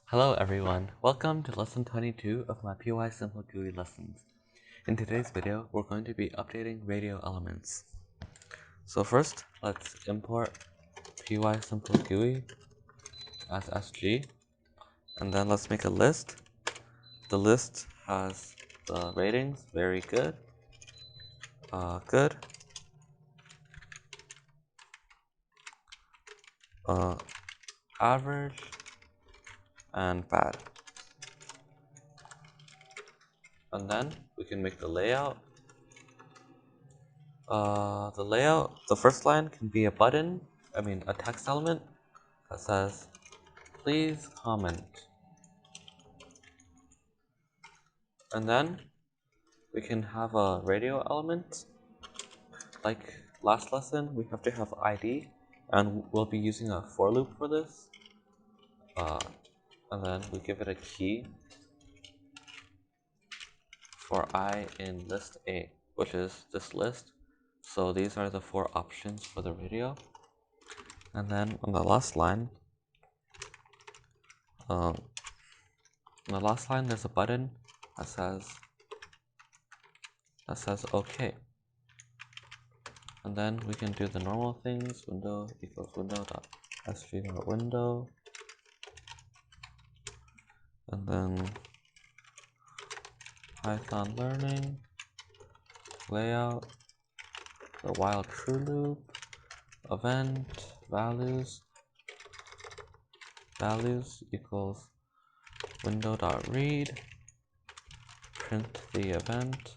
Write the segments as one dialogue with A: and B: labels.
A: Hello everyone, welcome to lesson 22 of my PySimpleGUI lessons. In today's video, we're going to be updating radio elements. So first, let's import PySimpleGUI as SG, and then let's make a list. The list has the ratings, very good, good, average, and bad. And then we can make the layout. The first line can be a button, a text element that says, please comment. And then we can have a radio element. Like last lesson, we have to have ID, and we'll be using a for loop for this. And then we give it a key for I in list A, which is this list. So these are the 4 options for the radio. And then on the last line, there's a button that says OK. And then we can do the normal things, window equals window.sg.window. And then Python learning, layout, the while true loop, event, values equals window.read, print the event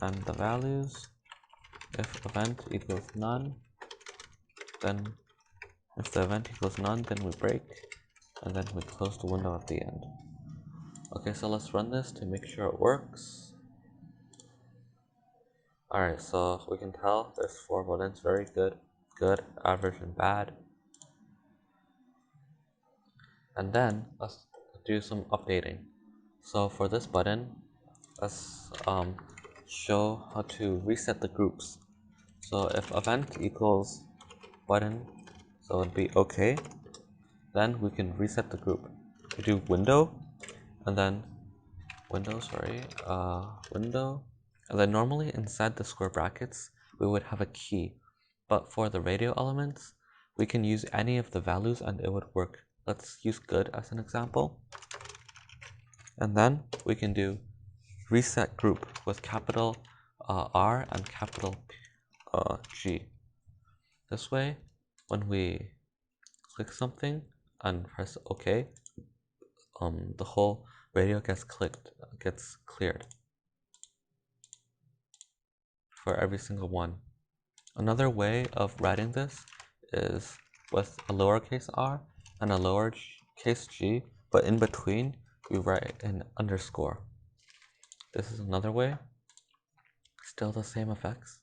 A: and the values. If event equals none, then if the event equals none, then we break, and then we close the window at the end. Okay, so let's run this to make sure it works. Alright, so we can tell there's 4 buttons, very good, good, average, and bad. And then let's do some updating. So for this button, let's show how to reset the groups. So if event equals button, so it'd be OK, then we can reset the group. We do window, and then window, and then normally inside the square brackets, we would have a key. But for the radio elements, we can use any of the values and it would work. Let's use good as an example. And then we can do reset group with capital R and capital G. This way, when we click something and press OK, the whole radio gets cleared for every single one. Another way of writing this is with a lowercase r and a lowercase g, but in between we write an underscore. This is another way. Still the same effects.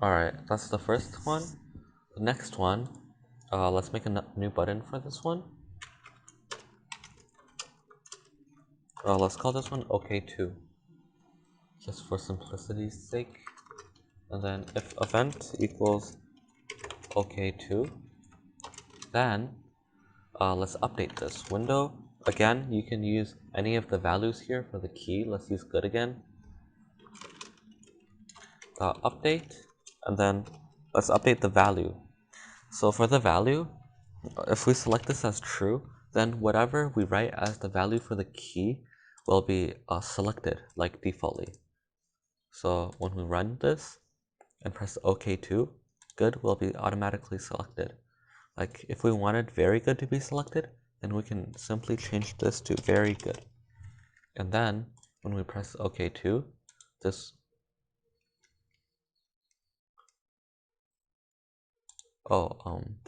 A: Alright, that's the first one. The next one, let's make a new button for this one. Let's call this one OK2, just for simplicity's sake. And then if event equals OK2, then let's update this window. Again, you can use any of the values here for the key. Let's use good again. Update, and then let's update the value. So for the value, if we select this as true, then whatever we write as the value for the key will be selected like defaultly. So when we run this and press OK2, good will be automatically selected. Like if we wanted very good to be selected, then we can simply change this to very good. And then when we press OK2, the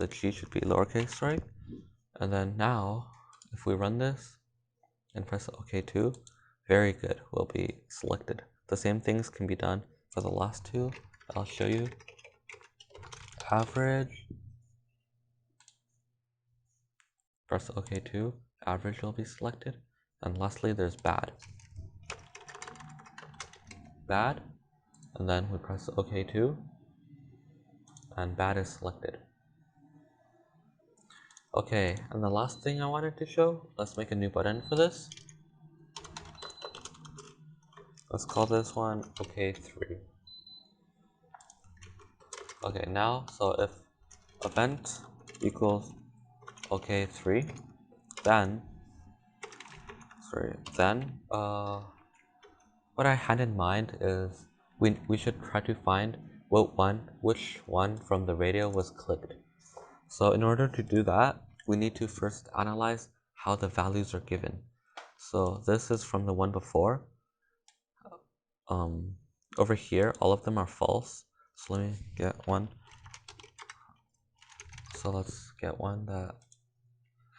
A: G should be lowercase, right? And then now, if we run this and press OK2, very good will be selected. The same things can be done for the last two. I'll show you. Average, press OK2, average will be selected. And lastly, there's bad. Bad, and then we press OK2, and bad is selected. Okay, and the last thing I wanted to show, let's make a new button for this. Let's call this one OK3. Okay, now, so if event equals OK3, then, what I had in mind is we should try to find which one from the radio was clicked. So in order to do that, we need to first analyze how the values are given. So this is from the one before. Over here, all of them are false. So let me get one. So let's get one that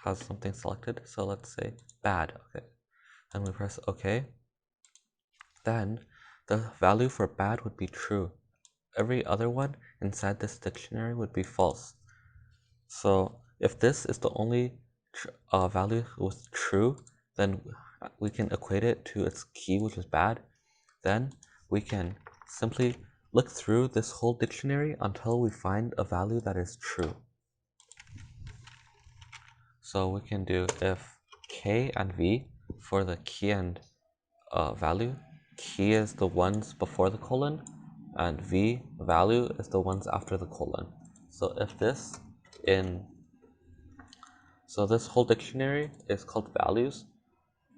A: has something selected. So let's say bad. Okay, and we press OK. Then the value for bad would be true. Every other one inside this dictionary would be false. So if this is the only value with true, then we can equate it to its key, which is bad. Then we can simply look through this whole dictionary until we find a value that is true. So we can do if k and v for the key and value. Key is the ones before the colon, and v value is the ones after the colon. So if this so this whole dictionary is called values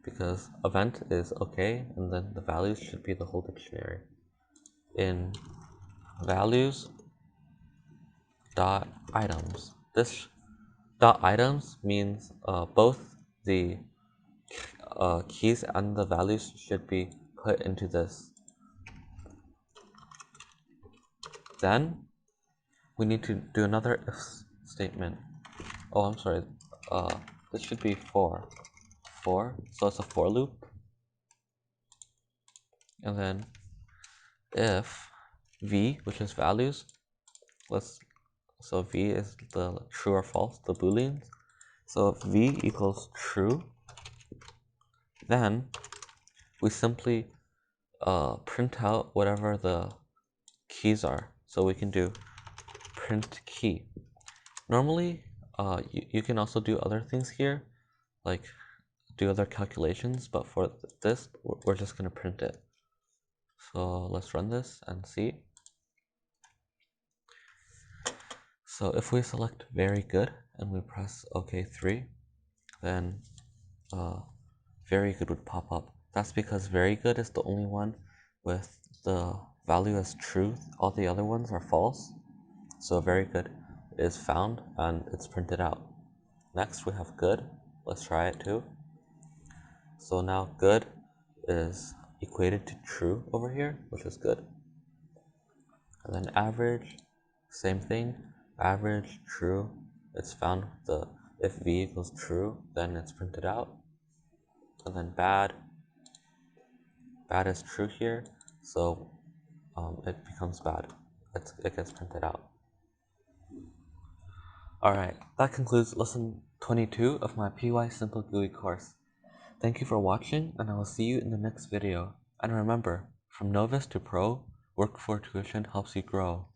A: because event is okay, and then the values should be the whole dictionary. In values dot items, this dot items means both the keys and the values should be put into this. Then we need to do another if statement. Oh, I'm sorry. This should be for. So it's a for loop. And then if v, which is values, so v is the true or false, the booleans. So if v equals true, then we simply print out whatever the keys are. So we can do print key. Normally, you can also do other things here, like do other calculations, but for this, we're just going to print it. So let's run this and see. So if we select very good and we press OK3, then very good would pop up. That's because very good is the only one with the value as true. All the other ones are false. So very good is found and it's printed out. Next we have good. Let's try it too. So now good is equated to true over here, which is good. And then average, same thing. Average, true. It's found if v equals true, then it's printed out. And then bad is true here, so it becomes bad. It gets printed out. Alright, that concludes lesson 22 of my PySimpleGUI course. Thank you for watching, and I will see you in the next video. And remember, from novice to pro, work for tuition helps you grow.